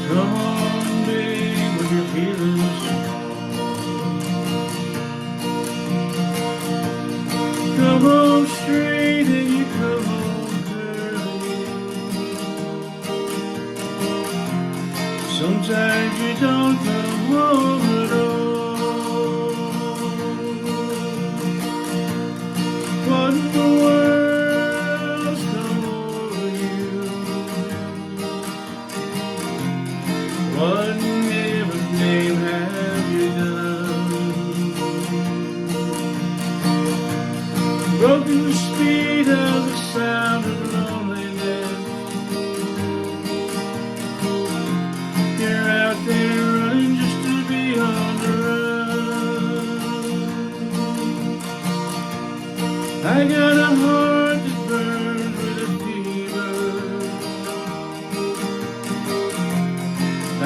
Come on, babe, when you're feeling strong. Come on straight and you come on curly. Sometimes you don't come home at all. What in the world's come over you? What in heaven's name have you done? Broken the speed of the sound of loneliness. You're out there running just to be on the run. I got a heart that burns with a fever.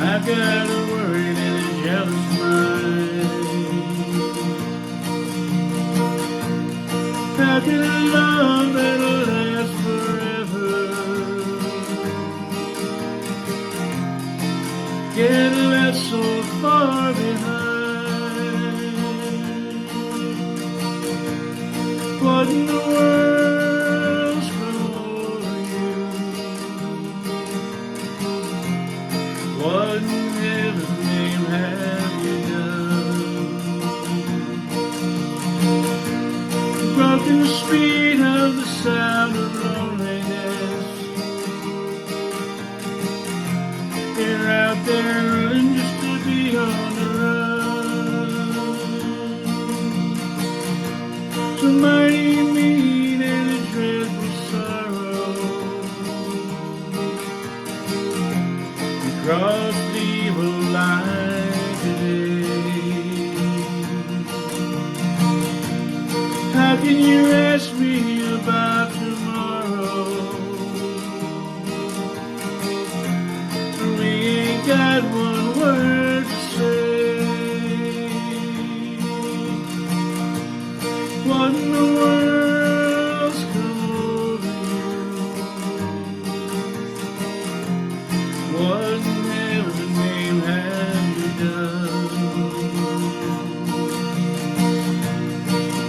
I've got a worried and a jealous mind. How can a love that'll last forever get left so far behind? What in the world's come over you? What in heaven's name have you done? Broken the speed of the sound of loneliness. You're out there running just to be on the run. So mighty mean and a dreadful sorrow. You crossed the evil line today. How can you ask me about tomorrow? We ain't got one word to say. What in the world's come over you? What in heaven's name have you done?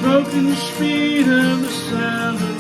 Broken the speed of the sound of